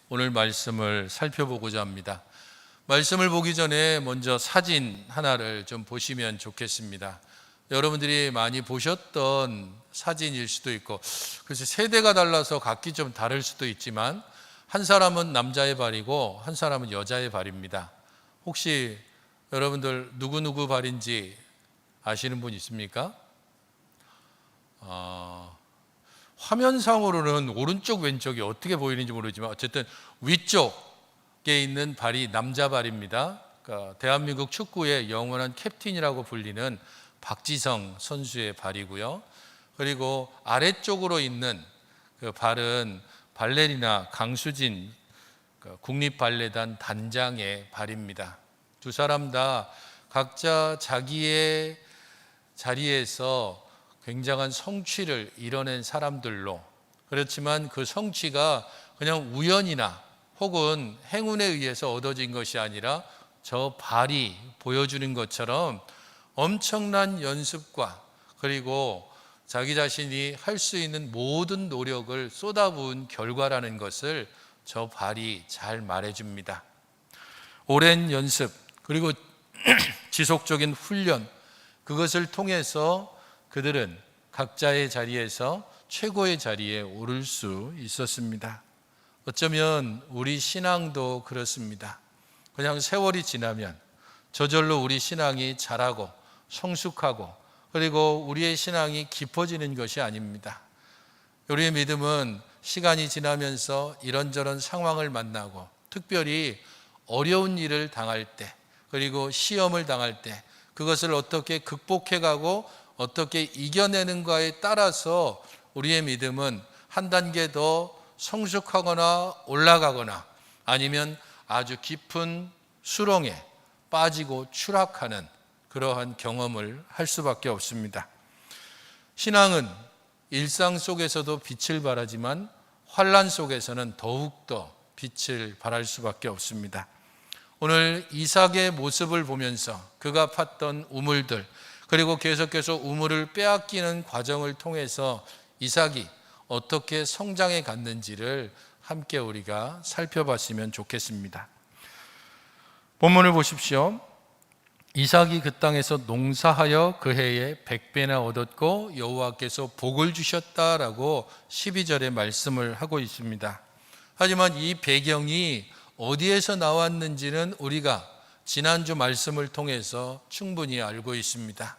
오늘 말씀을 살펴보고자 합니다. 말씀을 보기 전에 먼저 사진 하나를 좀 보시면 좋겠습니다. 여러분들이 많이 보셨던 사진일 수도 있고, 그래서 세대가 달라서 각기 좀 다를 수도 있지만, 한 사람은 남자의 발이고 한 사람은 여자의 발입니다. 혹시 여러분들 누구 발인지 아시는 분 있습니까? 화면상으로는 오른쪽 왼쪽이 어떻게 보이는지 모르지만 어쨌든 위쪽에 있는 발이 남자 발입니다. 그러니까 대한민국 축구의 영원한 캡틴이라고 불리는 박지성 선수의 발이고요. 그리고 아래쪽으로 있는 그 발은 발레리나 강수진 국립발레단 단장의 발입니다. 두 사람 다 각자 자기의 자리에서 굉장한 성취를 이뤄낸 사람들로, 그렇지만 그 성취가 그냥 우연이나 혹은 행운에 의해서 얻어진 것이 아니라 저 발이 보여주는 것처럼 엄청난 연습과 그리고 자기 자신이 할 수 있는 모든 노력을 쏟아부은 결과라는 것을 저 발이 잘 말해줍니다. 오랜 연습 그리고 지속적인 훈련, 그것을 통해서 그들은 각자의 자리에서 최고의 자리에 오를 수 있었습니다. 어쩌면 우리 신앙도 그렇습니다. 그냥 세월이 지나면 저절로 우리 신앙이 자라고 성숙하고 그리고 우리의 신앙이 깊어지는 것이 아닙니다. 우리의 믿음은 시간이 지나면서 이런저런 상황을 만나고, 특별히 어려운 일을 당할 때 그리고 시험을 당할 때 그것을 어떻게 극복해가고 어떻게 이겨내는가에 따라서 우리의 믿음은 한 단계 더 성숙하거나 올라가거나 아니면 아주 깊은 수렁에 빠지고 추락하는 그러한 경험을 할 수밖에 없습니다. 신앙은 일상 속에서도 빛을 발하지만 환난 속에서는 더욱더 빛을 발할 수밖에 없습니다. 오늘 이삭의 모습을 보면서 그가 팠던 우물들, 그리고 계속해서 우물을 빼앗기는 과정을 통해서 이삭이 어떻게 성장해 갔는지를 함께 우리가 살펴봤으면 좋겠습니다. 본문을 보십시오. 이삭이 그 땅에서 농사하여 그 해에 100배나 얻었고 여호와께서 복을 주셨다라고 12절에 말씀을 하고 있습니다. 하지만 이 배경이 어디에서 나왔는지는 우리가 지난주 말씀을 통해서 충분히 알고 있습니다.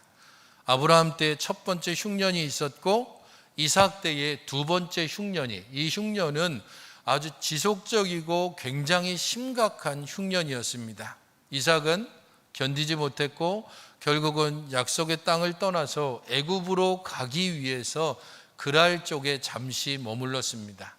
아브라함 때 첫 번째 흉년이 있었고 이삭 때의 두 번째 흉년이, 이 흉년은 아주 지속적이고 굉장히 심각한 흉년이었습니다. 이삭은 견디지 못했고 결국은 약속의 땅을 떠나서 애굽으로 가기 위해서 그랄 쪽에 잠시 머물렀습니다.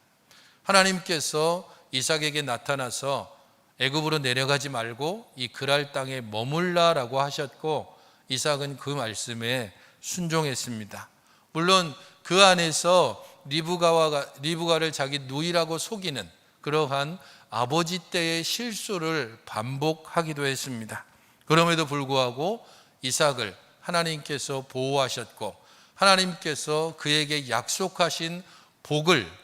하나님께서 이삭에게 나타나서 애굽으로 내려가지 말고 이 그랄 땅에 머물라라고 하셨고 이삭은 그 말씀에 순종했습니다. 물론 그 안에서 리브가를 자기 누이라고 속이는 그러한 아버지 때의 실수를 반복하기도 했습니다. 그럼에도 불구하고 이삭을 하나님께서 보호하셨고 하나님께서 그에게 약속하신 복을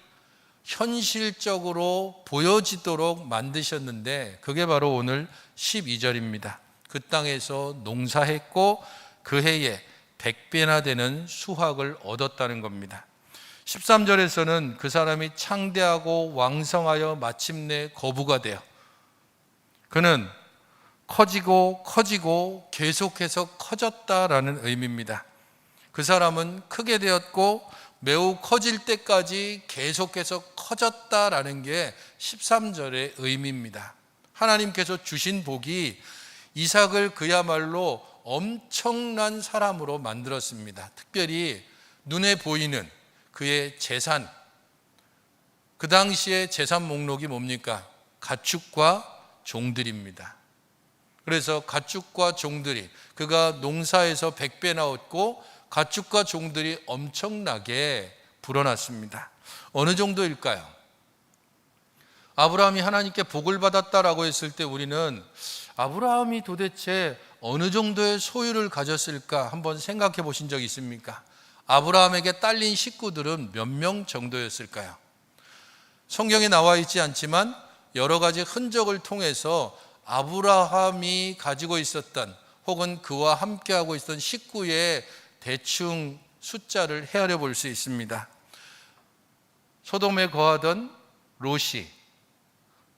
현실적으로 보여지도록 만드셨는데, 그게 바로 오늘 12절입니다. 그 땅에서 농사했고 그 해에 100배나 되는 수확을 얻었다는 겁니다. 13절에서는 그 사람이 창대하고 왕성하여 마침내 거부가 되어 그는 커지고 계속해서 커졌다라는 의미입니다. 그 사람은 크게 되었고 매우 커질 때까지 계속해서 커졌다라는 게 13절의 의미입니다. 하나님께서 주신 복이 이삭을 그야말로 엄청난 사람으로 만들었습니다. 특별히 눈에 보이는 그의 재산, 그 당시의 재산 목록이 뭡니까? 가축과 종들입니다. 그래서 가축과 종들이, 그가 농사에서 100배나 얻고 가축과 종들이 엄청나게 불어났습니다. 어느 정도일까요? 아브라함이 하나님께 복을 받았다라고 했을 때 우리는 아브라함이 도대체 어느 정도의 소유를 가졌을까 한번 생각해 보신 적 있습니까? 아브라함에게 딸린 식구들은 몇 명 정도였을까요? 성경에 나와 있지 않지만 여러 가지 흔적을 통해서 아브라함이 가지고 있었던 혹은 그와 함께하고 있던 식구의 대충 숫자를 헤아려 볼 수 있습니다. 소돔에 거하던 롯이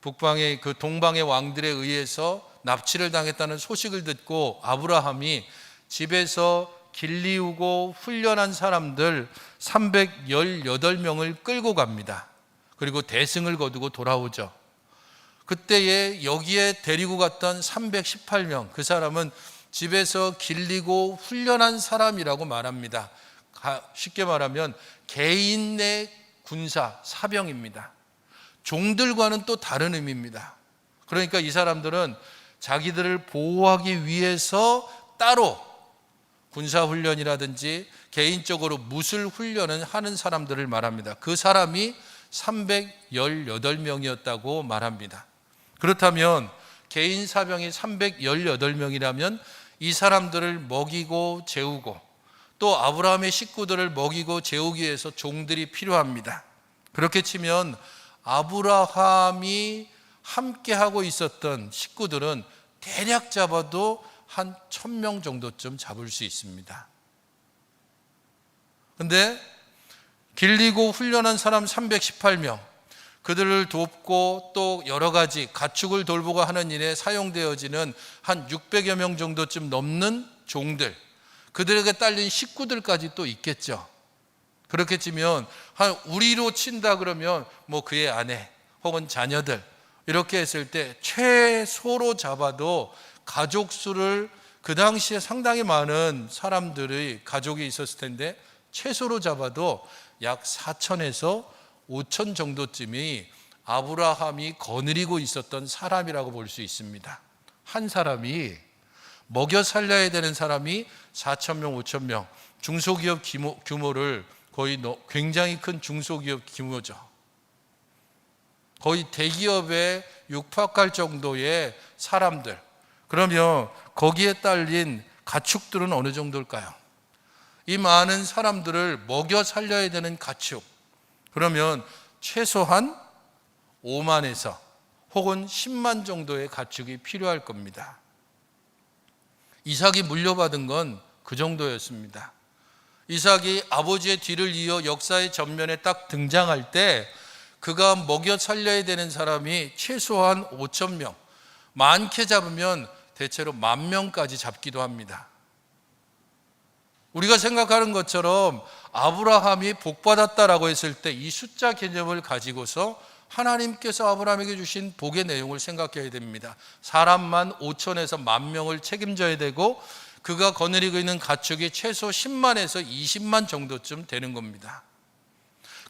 북방의 그 동방의 왕들에 의해서 납치를 당했다는 소식을 듣고 아브라함이 집에서 길리우고 훈련한 사람들 318명을 끌고 갑니다. 그리고 대승을 거두고 돌아오죠. 그때에 여기에 데리고 갔던 318명, 그 사람은 집에서 길리고 훈련한 사람이라고 말합니다. 쉽게 말하면 개인의 군사, 사병입니다. 종들과는 또 다른 의미입니다. 그러니까 이 사람들은 자기들을 보호하기 위해서 따로 군사훈련이라든지 개인적으로 무술 훈련을 하는 사람들을 말합니다. 그 사람이 318명이었다고 말합니다. 그렇다면 개인 사병이 318명이라면 이 사람들을 먹이고 재우고 또 아브라함의 식구들을 먹이고 재우기 위해서 종들이 필요합니다. 그렇게 치면 아브라함이 함께하고 있었던 식구들은 대략 잡아도 한 1000명 정도쯤 잡을 수 있습니다. 그런데 길리고 훈련한 사람 318명, 그들을 돕고 또 여러 가지 가축을 돌보고 하는 일에 사용되어지는 한 600여 명 정도쯤 넘는 종들, 그들에게 딸린 식구들까지 또 있겠죠. 그렇게 치면 한 우리로 친다 그러면 뭐 그의 아내 혹은 자녀들 이렇게 했을 때 최소로 잡아도 가족 수를, 그 당시에 상당히 많은 사람들의 가족이 있었을 텐데 최소로 잡아도 약 4천에서 5천 정도쯤이 아브라함이 거느리고 있었던 사람이라고 볼 수 있습니다. 한 사람이 먹여 살려야 되는 사람이 4,000명, 5,000명, 중소기업 규모를 거의 굉장히 큰 중소기업 규모죠. 거의 대기업에 육박할 정도의 사람들. 그러면 거기에 딸린 가축들은 어느 정도일까요? 이 많은 사람들을 먹여 살려야 되는 가축, 그러면 최소한 5만에서 혹은 10만 정도의 가축이 필요할 겁니다. 이삭이 물려받은 건 그 정도였습니다. 이삭이 아버지의 뒤를 이어 역사의 전면에 딱 등장할 때 그가 먹여 살려야 되는 사람이 최소한 5,000명, 많게 잡으면 대체로 10,000명까지 잡기도 합니다. 우리가 생각하는 것처럼 아브라함이 복받았다라고 했을 때 이 숫자 개념을 가지고서 하나님께서 아브라함에게 주신 복의 내용을 생각해야 됩니다. 사람만 5천에서 10,000명을 책임져야 되고 그가 거느리고 있는 가축이 최소 10만에서 20만 정도쯤 되는 겁니다.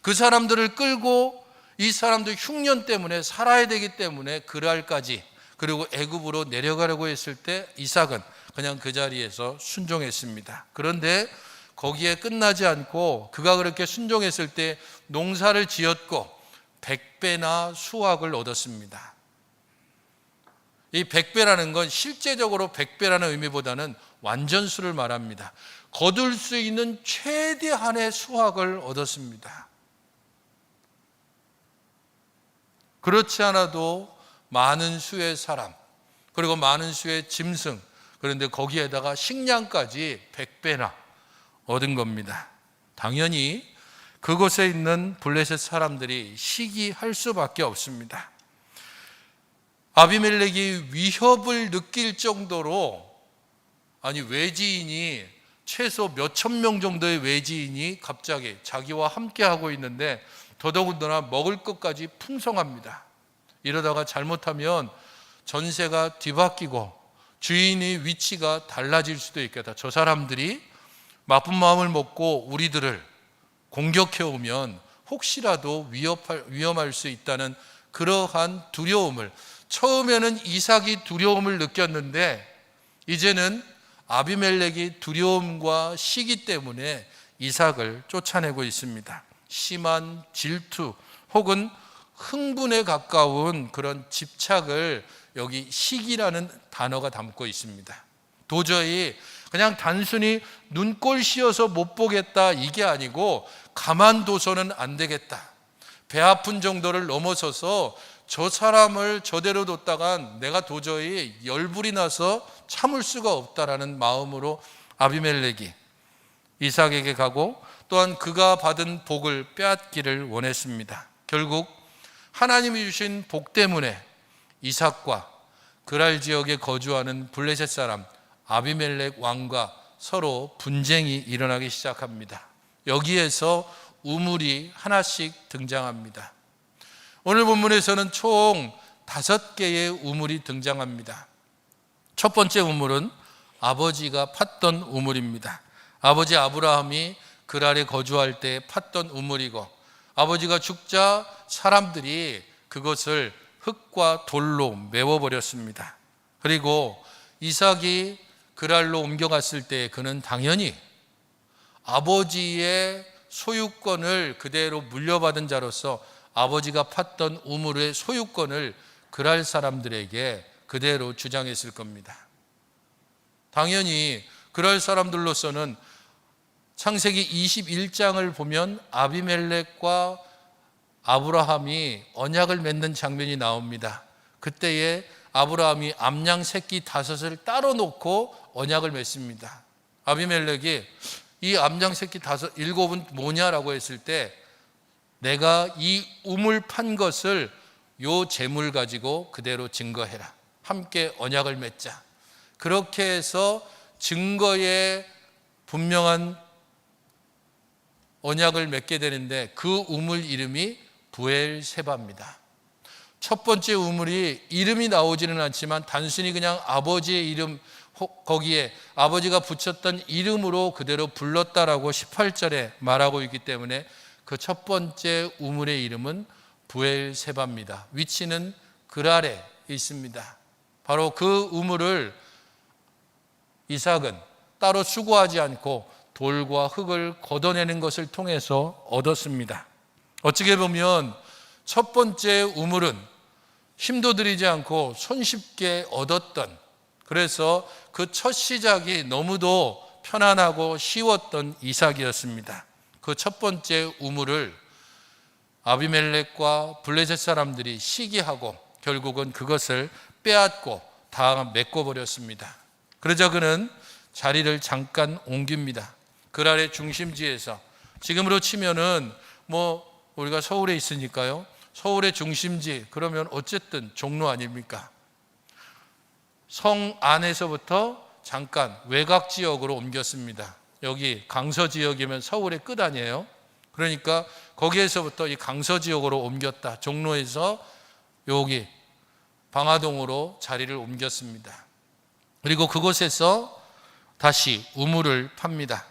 그 사람들을 끌고 이 사람들 흉년 때문에 살아야 되기 때문에 그랄까지, 그리고 애굽으로 내려가려고 했을 때 이삭은 그냥 그 자리에서 순종했습니다. 그런데 거기에 끝나지 않고 그가 그렇게 순종했을 때 농사를 지었고 100배나 수확을 얻었습니다. 이 100배라는 건 실제적으로 100배라는 의미보다는 완전수를 말합니다. 거둘 수 있는 최대한의 수확을 얻었습니다. 그렇지 않아도 많은 수의 사람, 그리고 많은 수의 짐승, 그런데 거기에다가 식량까지 100배나 얻은 겁니다. 당연히 그곳에 있는 블레셋 사람들이 시기할 수밖에 없습니다. 아비멜렉이 위협을 느낄 정도로, 아니 외지인이 최소 몇천 명 정도의 외지인이 갑자기 자기와 함께 하고 있는데 더더군다나 먹을 것까지 풍성합니다. 이러다가 잘못하면 전세가 뒤바뀌고 주인의 위치가 달라질 수도 있겠다. 저 사람들이 나쁜 마음을 먹고 우리들을 공격해 오면 혹시라도 위험할 수 있다는 그러한 두려움을, 처음에는 이삭이 두려움을 느꼈는데 이제는 아비멜렉이 두려움과 시기 때문에 이삭을 쫓아내고 있습니다. 심한 질투 혹은 흥분에 가까운 그런 집착을 여기 시기라는 단어가 담고 있습니다. 도저히 그냥 단순히 눈꼴 씌어서 못 보겠다 이게 아니고 가만둬서는 안 되겠다. 배 아픈 정도를 넘어서서 저 사람을 저대로 뒀다간 내가 도저히 열불이 나서 참을 수가 없다라는 마음으로 아비멜렉이 이삭에게 가고 또한 그가 받은 복을 빼앗기를 원했습니다. 결국 하나님이 주신 복 때문에 이삭과 그랄 지역에 거주하는 블레셋 사람 아비멜렉 왕과 서로 분쟁이 일어나기 시작합니다. 여기에서 우물이 하나씩 등장합니다. 오늘 본문에서는 총 5개의 우물이 등장합니다. 첫 번째 우물은 아버지가 팠던 우물입니다. 아버지 아브라함이 그랄에 거주할 때 팠던 우물이고, 아버지가 죽자 사람들이 그것을 흙과 돌로 메워버렸습니다. 그리고 이삭이 그랄로 옮겨갔을 때 그는 당연히 아버지의 소유권을 그대로 물려받은 자로서 아버지가 팠던 우물의 소유권을 그랄 사람들에게 그대로 주장했을 겁니다. 당연히 그랄 사람들로서는 창세기 21장을 보면 아비멜렉과 아브라함이 언약을 맺는 장면이 나옵니다. 그때에 아브라함이 암양 새끼 5을 따로 놓고 언약을 맺습니다. 아비멜렉이 이 암양 새끼 7은 뭐냐라고 했을 때, 내가 이 우물 판 것을 요 재물 가지고 그대로 증거해라. 함께 언약을 맺자. 그렇게 해서 증거에 분명한 언약을 맺게 되는데, 그 우물 이름이 부엘세바입니다. 첫 번째 우물이 이름이 나오지는 않지만 단순히 그냥 아버지의 이름, 거기에 아버지가 붙였던 이름으로 그대로 불렀다라고 18절에 말하고 있기 때문에 그 첫 번째 우물의 이름은 부엘세바입니다. 위치는 그랄에 있습니다. 바로 그 우물을 이삭은 따로 수고하지 않고 돌과 흙을 걷어내는 것을 통해서 얻었습니다. 어떻게 보면 첫 번째 우물은 힘도 들이지 않고 손쉽게 얻었던, 그래서 그 첫 시작이 너무도 편안하고 쉬웠던 이삭이었습니다. 그 첫 번째 우물을 아비멜렉과 블레셋 사람들이 시기하고 결국은 그것을 빼앗고 다 메꿔버렸습니다. 그러자 그는 자리를 잠깐 옮깁니다. 그랄의 중심지에서, 지금으로 치면은 우리가 서울에 있으니까요, 서울의 중심지 그러면 어쨌든 종로 아닙니까? 성 안에서부터 잠깐 외곽 지역으로 옮겼습니다. 여기 강서 지역이면 서울의 끝 아니에요? 그러니까 거기에서부터 이 강서 지역으로 옮겼다. 종로에서 여기 방화동으로 자리를 옮겼습니다. 그리고 그곳에서 다시 우물을 팝니다.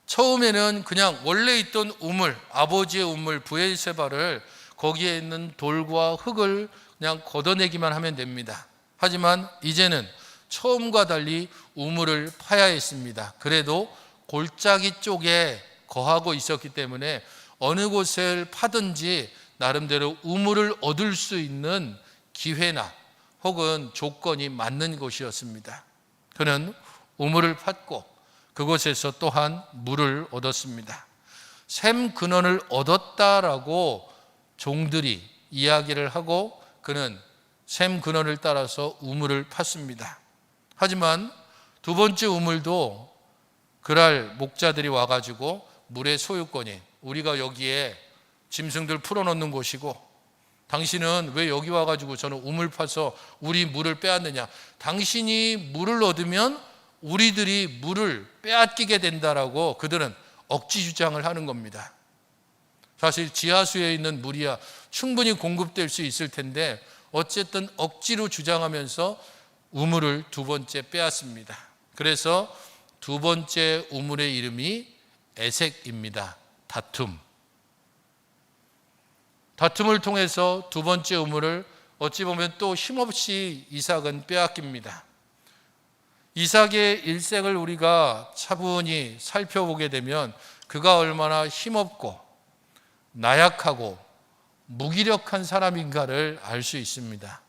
처음에는 그냥 원래 있던 우물, 아버지의 우물 부엘세바를 거기에 있는 돌과 흙을 그냥 걷어내기만 하면 됩니다. 하지만 이제는 처음과 달리 우물을 파야 했습니다. 그래도 골짜기 쪽에 거하고 있었기 때문에 어느 곳을 파든지 나름대로 우물을 얻을 수 있는 기회나 혹은 조건이 맞는 곳이었습니다. 그는 우물을 팠고 그곳에서 또한 물을 얻었습니다. 샘 근원을 얻었다라고 종들이 이야기를 하고 그는 샘 근원을 따라서 우물을 팠습니다. 하지만 두 번째 우물도 그랄 목자들이 와가지고 물의 소유권이, 우리가 여기에 짐승들 풀어놓는 곳이고 당신은 왜 여기 와가지고 저는 우물 파서 우리 물을 빼앗느냐, 당신이 물을 얻으면 우리들이 물을 빼앗기게 된다라고 그들은 억지 주장을 하는 겁니다. 사실 지하수에 있는 물이야 충분히 공급될 수 있을 텐데 어쨌든 억지로 주장하면서 우물을 두 번째 빼앗습니다. 그래서 두 번째 우물의 이름이 에색입니다. 다툼을 통해서 두 번째 우물을 어찌 보면 또 힘없이 이삭은 빼앗깁니다. 이삭의 일생을 우리가 차분히 살펴보게 되면 그가 얼마나 힘없고 나약하고 무기력한 사람인가를 알 수 있습니다.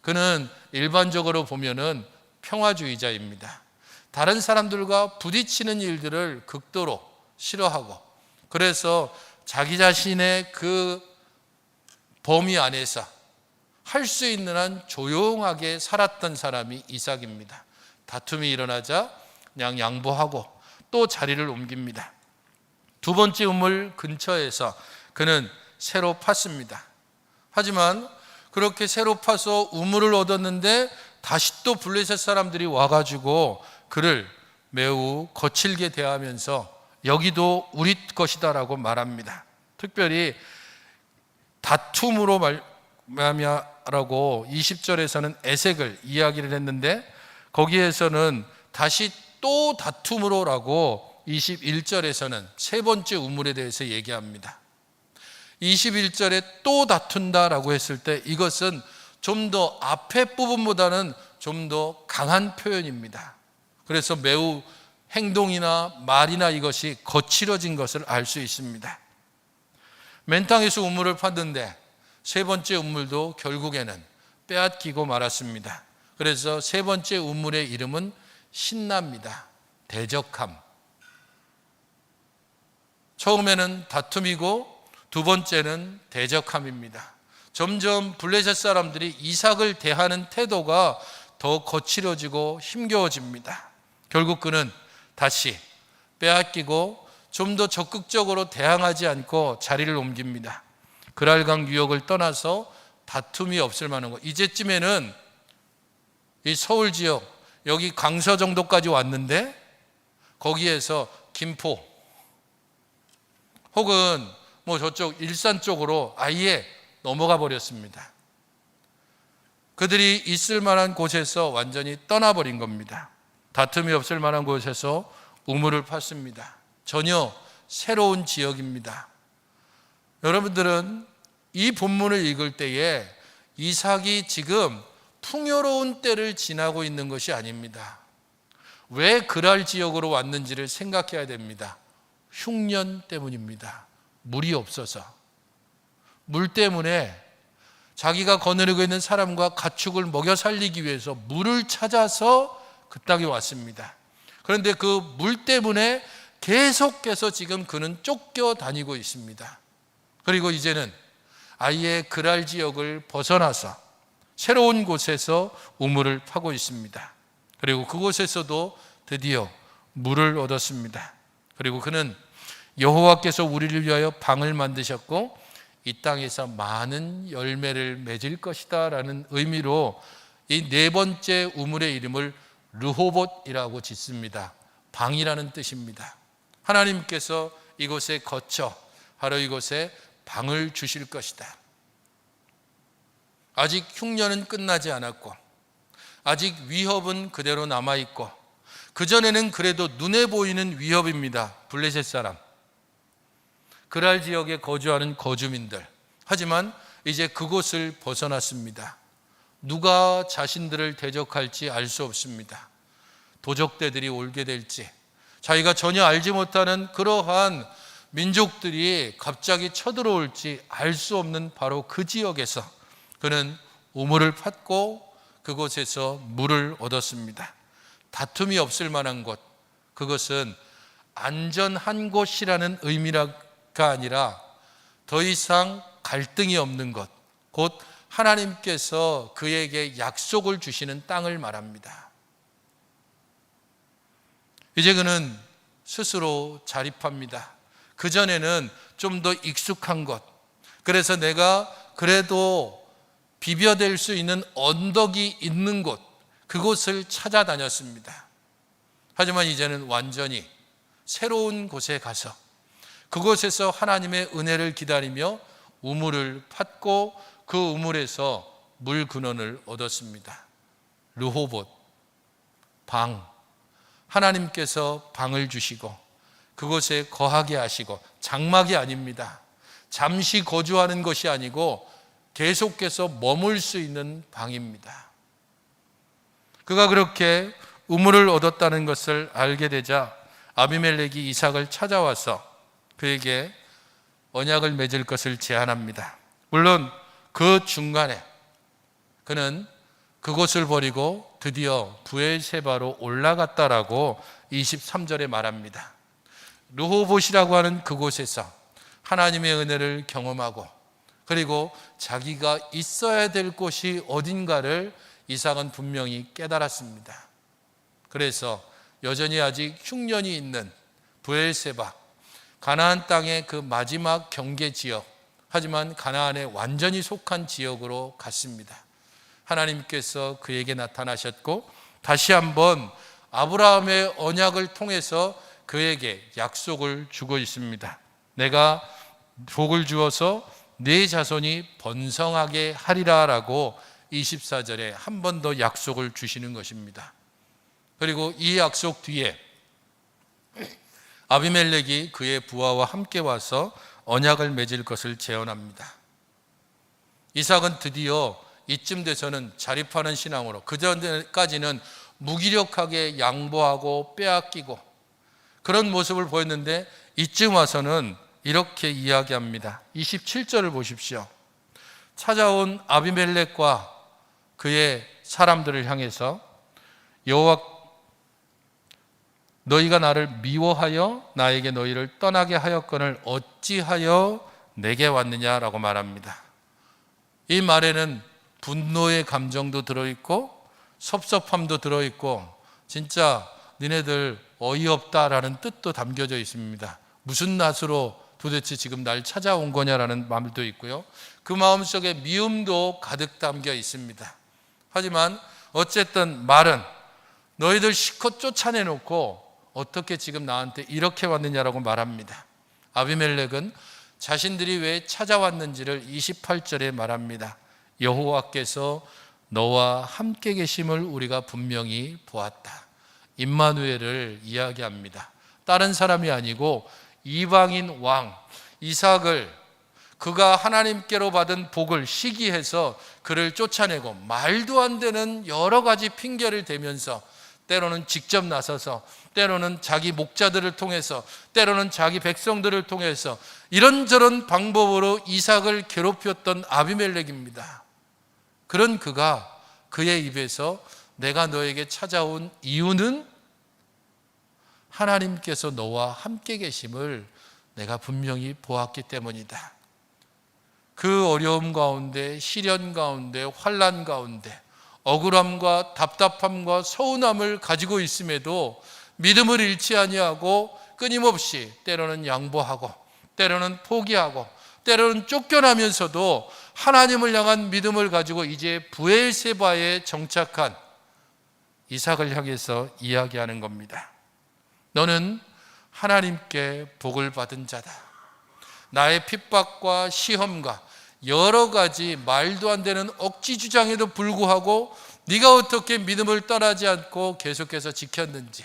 그는 일반적으로 보면은 평화주의자입니다. 다른 사람들과 부딪히는 일들을 극도로 싫어하고, 그래서 자기 자신의 그 범위 안에서 할 수 있는 한 조용하게 살았던 사람이 이삭입니다. 다툼이 일어나자 그냥 양보하고 또 자리를 옮깁니다. 두 번째 우물 근처에서 그는 새로 팠습니다. 하지만 그렇게 새로 파서 우물을 얻었는데 다시 또 블레셋 사람들이 와가지고 그를 매우 거칠게 대하면서 여기도 우리 것이다라고 말합니다. 특별히 다툼으로 말미암아라고 20절에서는 에색을 이야기를 했는데 거기에서는 다시 또 다툼으로라고 21절에서는 세 번째 우물에 대해서 얘기합니다. 21절에 또 다툰다라고 했을 때 이것은 좀 더 앞에 부분보다는 좀 더 강한 표현입니다. 그래서 매우 행동이나 말이나 이것이 거칠어진 것을 알 수 있습니다. 맨 땅에서 우물을 팠는데 세 번째 우물도 결국에는 빼앗기고 말았습니다. 그래서 세 번째 우물의 이름은 신납니다. 대적함. 처음에는 다툼이고 두 번째는 대적함입니다. 점점 블레셋 사람들이 이삭을 대하는 태도가 더 거칠어지고 힘겨워집니다. 결국 그는 다시 빼앗기고 좀 더 적극적으로 대항하지 않고 자리를 옮깁니다. 그랄강 유역을 떠나서 다툼이 없을 만한 것. 이제쯤에는 이 서울 지역 여기 강서 정도까지 왔는데 거기에서 김포 혹은 뭐 저쪽 일산 쪽으로 아예 넘어가 버렸습니다. 그들이 있을 만한 곳에서 완전히 떠나버린 겁니다. 다툼이 없을 만한 곳에서 우물을 팠습니다. 전혀 새로운 지역입니다. 여러분들은 이 본문을 읽을 때에 이삭이 지금 풍요로운 때를 지나고 있는 것이 아닙니다. 왜 그랄 지역으로 왔는지를 생각해야 됩니다. 흉년 때문입니다. 물이 없어서. 물 때문에 자기가 거느리고 있는 사람과 가축을 먹여 살리기 위해서 물을 찾아서 그 땅에 왔습니다. 그런데 그 물 때문에 계속해서 지금 그는 쫓겨다니고 있습니다. 그리고 이제는 아예 그랄 지역을 벗어나서 새로운 곳에서 우물을 파고 있습니다. 그리고 그곳에서도 드디어 물을 얻었습니다. 그리고 그는 여호와께서 우리를 위하여 방을 만드셨고 이 땅에서 많은 열매를 맺을 것이다 라는 의미로 이 네 번째 우물의 이름을 르호봇이라고 짓습니다. 방이라는 뜻입니다. 하나님께서 이곳에 거쳐 바로 이곳에 방을 주실 것이다. 아직 흉년은 끝나지 않았고 아직 위협은 그대로 남아있고 그전에는 그래도 눈에 보이는 위협입니다. 블레셋 사람, 그랄 지역에 거주하는 거주민들. 하지만 이제 그곳을 벗어났습니다. 누가 자신들을 대적할지 알 수 없습니다. 도적대들이 올게 될지, 자기가 전혀 알지 못하는 그러한 민족들이 갑자기 쳐들어올지 알 수 없는 바로 그 지역에서 그는 우물을 팠고 그곳에서 물을 얻었습니다. 다툼이 없을 만한 곳, 그것은 안전한 곳이라는 의미가 아니라 더 이상 갈등이 없는 것, 곧 하나님께서 그에게 약속을 주시는 땅을 말합니다. 이제 그는 스스로 자립합니다. 그전에는 좀 더 익숙한 것, 그래서 내가 그래도 비벼댈 수 있는 언덕이 있는 곳, 그곳을 찾아다녔습니다. 하지만 이제는 완전히 새로운 곳에 가서 그곳에서 하나님의 은혜를 기다리며 우물을 팠고 그 우물에서 물 근원을 얻었습니다. 르호봇, 방. 하나님께서 방을 주시고 그곳에 거하게 하시고, 장막이 아닙니다. 잠시 거주하는 것이 아니고 계속해서 머물 수 있는 방입니다. 그가 그렇게 우물을 얻었다는 것을 알게 되자 아비멜렉이 이삭을 찾아와서 그에게 언약을 맺을 것을 제안합니다. 물론 그 중간에 그는 그곳을 버리고 드디어 브엘세바로 올라갔다라고 23절에 말합니다. 르호봇이라고 하는 그곳에서 하나님의 은혜를 경험하고 그리고 자기가 있어야 될 곳이 어딘가를 이삭은 분명히 깨달았습니다. 그래서 여전히 아직 흉년이 있는 브엘세바, 가나안 땅의 그 마지막 경계 지역, 하지만 가나안에 완전히 속한 지역으로 갔습니다. 하나님께서 그에게 나타나셨고 다시 한번 아브라함의 언약을 통해서 그에게 약속을 주고 있습니다. 내가 복을 주어서 네 자손이 번성하게 하리라 라고 24절에 한 번 더 약속을 주시는 것입니다. 그리고 이 약속 뒤에 아비멜렉이 그의 부하와 함께 와서 언약을 맺을 것을 제언합니다. 이삭은 드디어 이쯤 돼서는 자립하는 신앙으로, 그전까지는 무기력하게 양보하고 빼앗기고 그런 모습을 보였는데 이쯤 와서는 이렇게 이야기합니다. 27절을 보십시오. 찾아온 아비멜렉과 그의 사람들을 향해서 여호와 너희가 나를 미워하여 나에게 너희를 떠나게 하였거늘 어찌하여 내게 왔느냐라고 말합니다. 이 말에는 분노의 감정도 들어있고 섭섭함도 들어있고 진짜 니네들 어이없다라는 뜻도 담겨져 있습니다. 무슨 낯으로 도대체 지금 날 찾아온 거냐라는 마음도 있고요. 그 마음속에 미움도 가득 담겨 있습니다. 하지만 어쨌든 말은 너희들 실컷 쫓아내놓고 어떻게 지금 나한테 이렇게 왔느냐라고 말합니다. 아비멜렉은 자신들이 왜 찾아왔는지를 28절에 말합니다. 여호와께서 너와 함께 계심을 우리가 분명히 보았다. 임마누엘을 이야기합니다. 다른 사람이 아니고 이방인 왕 이삭을, 그가 하나님께로 받은 복을 시기해서 그를 쫓아내고 말도 안 되는 여러 가지 핑계를 대면서 때로는 직접 나서서, 때로는 자기 목자들을 통해서, 때로는 자기 백성들을 통해서 이런저런 방법으로 이삭을 괴롭혔던 아비멜렉입니다. 그런 그가 그의 입에서 내가 너에게 찾아온 이유는 하나님께서 너와 함께 계심을 내가 분명히 보았기 때문이다. 그 어려움 가운데, 시련 가운데, 환난 가운데 억울함과 답답함과 서운함을 가지고 있음에도 믿음을 잃지 아니하고 끊임없이 때로는 양보하고 때로는 포기하고 때로는 쫓겨나면서도 하나님을 향한 믿음을 가지고 이제 브엘세바에 정착한 이삭을 향해서 이야기하는 겁니다. 너는 하나님께 복을 받은 자다. 나의 핍박과 시험과 여러 가지 말도 안 되는 억지 주장에도 불구하고 네가 어떻게 믿음을 떠나지 않고 계속해서 지켰는지,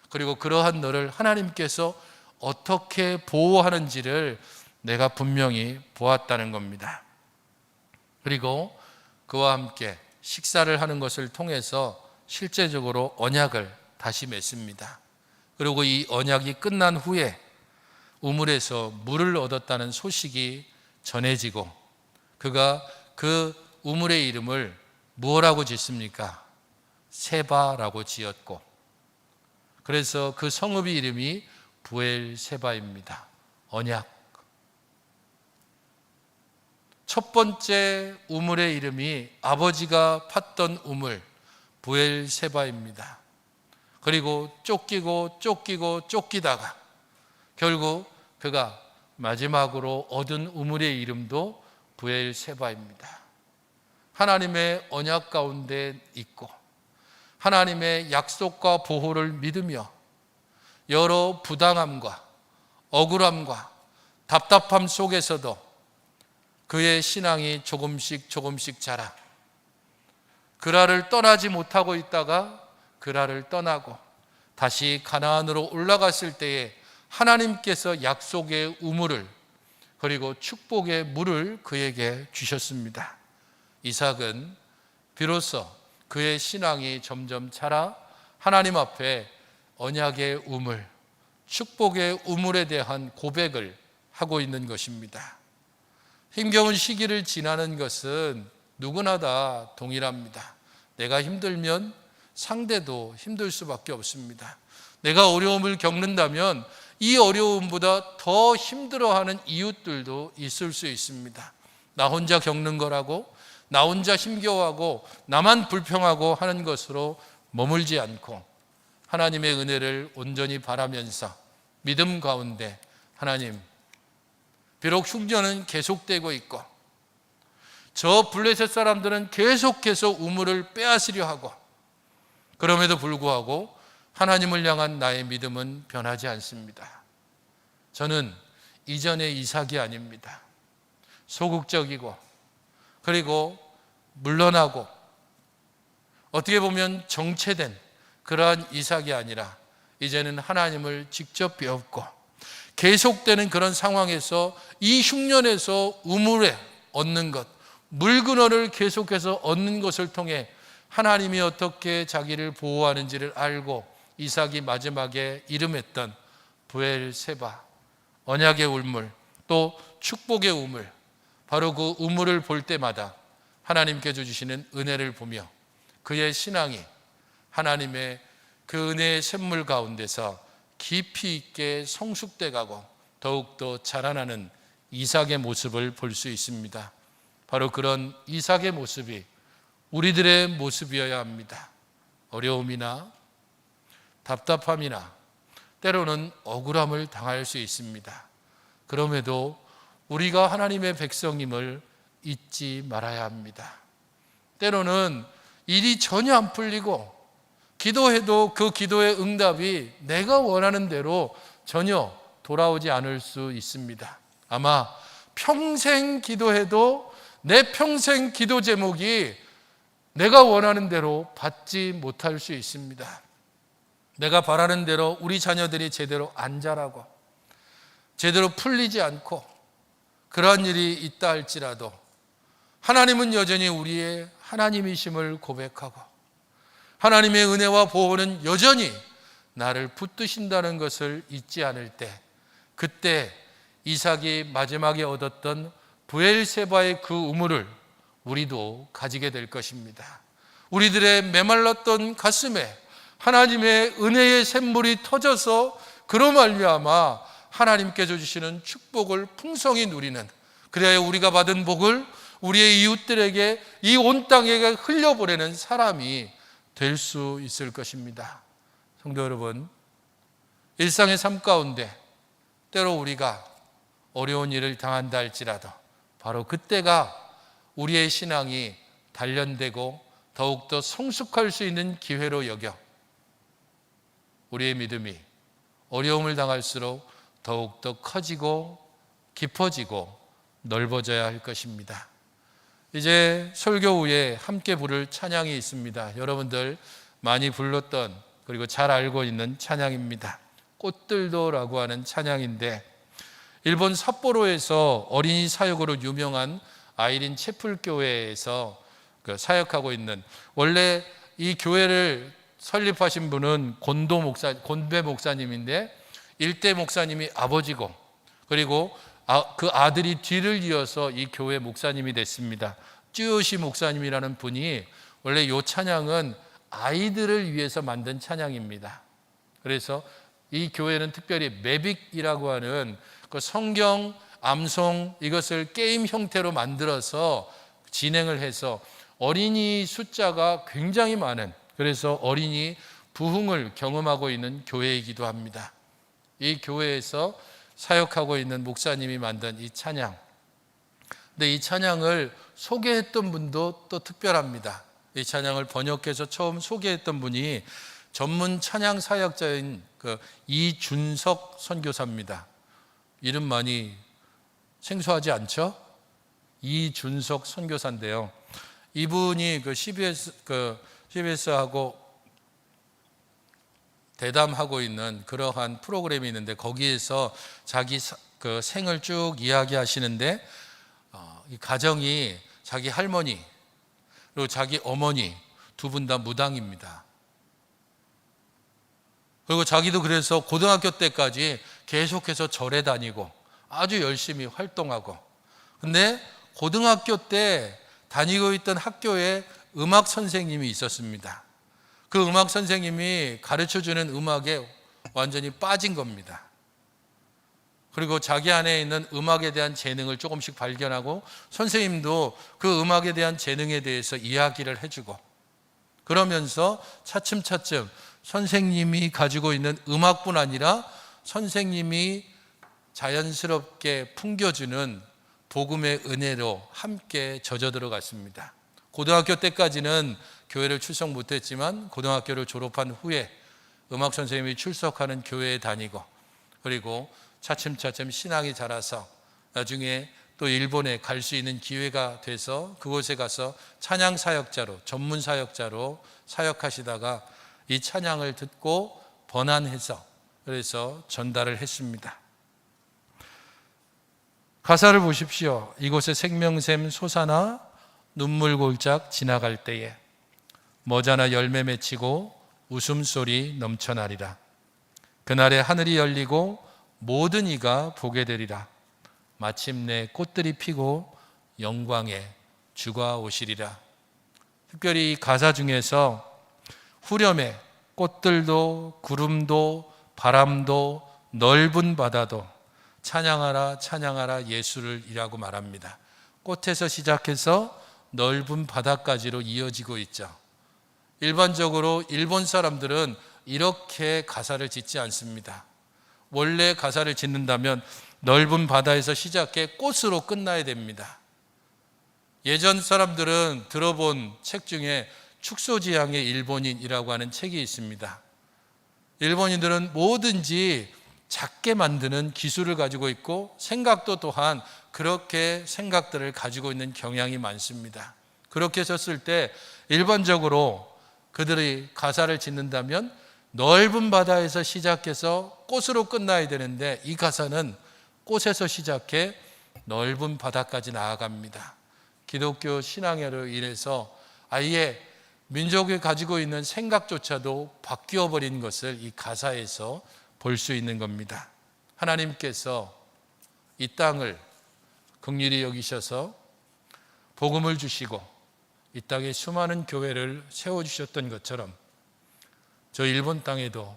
그리고 그러한 너를 하나님께서 어떻게 보호하는지를 내가 분명히 보았다는 겁니다. 그리고 그와 함께 식사를 하는 것을 통해서 실제적으로 언약을 다시 맺습니다. 그리고 이 언약이 끝난 후에 우물에서 물을 얻었다는 소식이 전해지고 그가 그 우물의 이름을 무엇라고 짓습니까? 세바라고 지었고, 그래서 그 성읍의 이름이 브엘세바입니다. 언약. 첫 번째 우물의 이름이 아버지가 팠던 우물 브엘세바입니다. 그리고 쫓기다가 결국 그가 마지막으로 얻은 우물의 이름도 브엘세바입니다. 하나님의 언약 가운데 있고 하나님의 약속과 보호를 믿으며 여러 부당함과 억울함과 답답함 속에서도 그의 신앙이 조금씩 자라 그라를 떠나지 못하고 있다가 그라를 떠나고 다시 가나안으로 올라갔을 때에 하나님께서 약속의 우물을 그리고 축복의 물을 그에게 주셨습니다. 이삭은 비로소 그의 신앙이 점점 자라 하나님 앞에 언약의 우물, 축복의 우물에 대한 고백을 하고 있는 것입니다. 힘겨운 시기를 지나는 것은 누구나 다 동일합니다. 내가 힘들면 상대도 힘들 수밖에 없습니다. 내가 어려움을 겪는다면 이 어려움보다 더 힘들어하는 이웃들도 있을 수 있습니다. 나 혼자 겪는 거라고, 나 혼자 힘겨워하고 나만 불평하고 하는 것으로 머물지 않고 하나님의 은혜를 온전히 바라면서 믿음 가운데 하나님, 비록 흉년은 계속되고 있고 저 블레셋 사람들은 계속해서 우물을 빼앗으려 하고, 그럼에도 불구하고 하나님을 향한 나의 믿음은 변하지 않습니다. 저는 이전의 이삭이 아닙니다. 소극적이고 그리고 물러나고 어떻게 보면 정체된 그러한 이삭이 아니라 이제는 하나님을 직접 배웠고 계속되는 그런 상황에서 이 흉년에서 우물에 얻는 것, 물 근원을 계속해서 얻는 것을 통해 하나님이 어떻게 자기를 보호하는지를 알고 이삭이 마지막에 이름했던 브엘세바, 언약의 우물, 또 축복의 우물, 바로 그 우물을 볼 때마다 하나님께서 주시는 은혜를 보며 그의 신앙이 하나님의 그 은혜의 샘물 가운데서 깊이 있게 성숙돼 가고 더욱더 자라나는 이삭의 모습을 볼 수 있습니다. 바로 그런 이삭의 모습이 우리들의 모습이어야 합니다. 어려움이나 답답함이나 때로는 억울함을 당할 수 있습니다. 그럼에도 우리가 하나님의 백성임을 잊지 말아야 합니다. 때로는 일이 전혀 안 풀리고 기도해도 그 기도의 응답이 내가 원하는 대로 전혀 돌아오지 않을 수 있습니다. 아마 평생 기도해도 내 평생 기도 제목이 내가 원하는 대로 받지 못할 수 있습니다. 내가 바라는 대로 우리 자녀들이 제대로 안 자라고 제대로 풀리지 않고 그러한 일이 있다 할지라도 하나님은 여전히 우리의 하나님이심을 고백하고 하나님의 은혜와 보호는 여전히 나를 붙드신다는 것을 잊지 않을 때, 그때 이삭이 마지막에 얻었던 브엘세바의 그 우물을 우리도 가지게 될 것입니다. 우리들의 메말랐던 가슴에 하나님의 은혜의 샘물이 터져서 그로 말미암아 하나님께서 주시는 축복을 풍성히 누리는, 그래야 우리가 받은 복을 우리의 이웃들에게 이 온 땅에 흘려보내는 사람이 될 수 있을 것입니다. 성도 여러분, 일상의 삶 가운데 때로 우리가 어려운 일을 당한다 할지라도 바로 그때가 우리의 신앙이 단련되고 더욱더 성숙할 수 있는 기회로 여겨 우리의 믿음이 어려움을 당할수록 더욱더 커지고 깊어지고 넓어져야 할 것입니다. 이제 설교 후에 함께 부를 찬양이 있습니다. 여러분들 많이 불렀던 그리고 잘 알고 있는 찬양입니다. 꽃들도라고 하는 찬양인데, 일본 삿포로에서 어린이 사역으로 유명한 아이린 채플 교회에서 사역하고 있는, 원래 이 교회를 설립하신 분은 곤배 목사님인데 일대 목사님이 아버지고, 그리고 그 아들이 뒤를 이어서 이 교회 목사님이 됐습니다. 쯔요시 목사님이라는 분이 원래 이 찬양은 아이들을 위해서 만든 찬양입니다. 그래서 이 교회는 특별히 매빅이라고 하는 그 성경 암송, 이것을 게임 형태로 만들어서 진행을 해서 어린이 숫자가 굉장히 많은, 그래서 어린이 부흥을 경험하고 있는 교회이기도 합니다. 이 교회에서 사역하고 있는 목사님이 만든 이 찬양, 근데 이 찬양을 소개했던 분도 또 특별합니다. 이 찬양을 번역해서 처음 소개했던 분이 전문 찬양 사역자인 이준석 선교사입니다. 이름 많이 생소하지 않죠? 이준석 선교사인데요, 이분이 CBS하고 대담하고 있는 그러한 프로그램이 있는데 거기에서 자기 생을 쭉 이야기하시는데, 이 가정이 자기 할머니 그리고 자기 어머니 두 분 다 무당입니다. 그리고 자기도 그래서 고등학교 때까지 계속해서 절에 다니고 아주 열심히 활동하고, 근데 고등학교 때 다니고 있던 학교에 음악 선생님이 있었습니다. 그 음악 선생님이 가르쳐주는 음악에 완전히 빠진 겁니다. 그리고 자기 안에 있는 음악에 대한 재능을 조금씩 발견하고 선생님도 그 음악에 대한 재능에 대해서 이야기를 해주고 그러면서 차츰차츰 선생님이 가지고 있는 음악뿐 아니라 선생님이 자연스럽게 풍겨주는 복음의 은혜로 함께 젖어 들어갔습니다. 고등학교 때까지는 교회를 출석 못했지만 고등학교를 졸업한 후에 음악 선생님이 출석하는 교회에 다니고 그리고 차츰차츰 신앙이 자라서 나중에 또 일본에 갈 수 있는 기회가 돼서 그곳에 가서 찬양 사역자로 전문 사역자로 사역하시다가 이 찬양을 듣고 번안해서 그래서 전달을 했습니다. 가사를 보십시오. 이곳에 생명샘 솟아나 눈물 골짝 지나갈 때에 머자나 열매 맺히고 웃음소리 넘쳐나리라. 그날에 하늘이 열리고 모든 이가 보게 되리라. 마침내 꽃들이 피고 영광에 주가 오시리라. 특별히 이 가사 중에서 후렴에 꽃들도 구름도 바람도 넓은 바다도 찬양하라 찬양하라 예수를 이라고 말합니다. 꽃에서 시작해서 넓은 바다까지로 이어지고 있죠. 일반적으로 일본 사람들은 이렇게 가사를 짓지 않습니다. 원래 가사를 짓는다면 넓은 바다에서 시작해 꽃으로 끝나야 됩니다. 예전 사람들은 들어본 책 중에 축소지향의 일본인이라고 하는 책이 있습니다. 일본인들은 뭐든지 작게 만드는 기술을 가지고 있고 생각도 또한 그렇게 생각들을 가지고 있는 경향이 많습니다. 그렇게 썼을 때 일반적으로 그들이 가사를 짓는다면 넓은 바다에서 시작해서 꽃으로 끝나야 되는데 이 가사는 꽃에서 시작해 넓은 바다까지 나아갑니다. 기독교 신앙으로 인해서 아예 민족이 가지고 있는 생각조차도 바뀌어 버린 것을 이 가사에서 볼 수 있는 겁니다. 하나님께서 이 땅을 긍휼히 여기셔서 복음을 주시고 이 땅에 수많은 교회를 세워주셨던 것처럼 저 일본 땅에도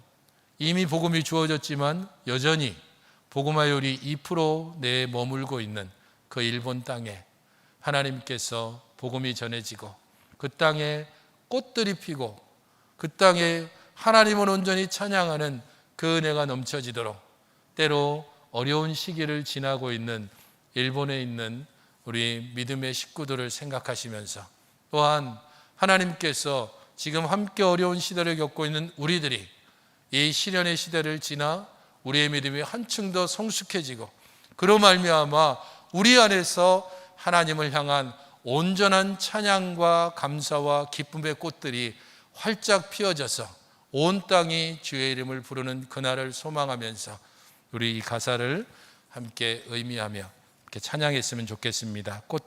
이미 복음이 주어졌지만 여전히 복음화율이 2% 내에 머물고 있는 그 일본 땅에 하나님께서 복음이 전해지고 그 땅에 꽃들이 피고 그 땅에 하나님을 온전히 찬양하는 그 은혜가 넘쳐지도록 때로 어려운 시기를 지나고 있는 일본에 있는 우리 믿음의 식구들을 생각하시면서 또한 하나님께서 지금 함께 어려운 시대를 겪고 있는 우리들이 이 시련의 시대를 지나 우리의 믿음이 한층 더 성숙해지고 그로 말미암아 우리 안에서 하나님을 향한 온전한 찬양과 감사와 기쁨의 꽃들이 활짝 피어져서 온 땅이 주의 이름을 부르는 그날을 소망하면서 우리 이 가사를 함께 의미하며 이렇게 찬양했으면 좋겠습니다. 꽃들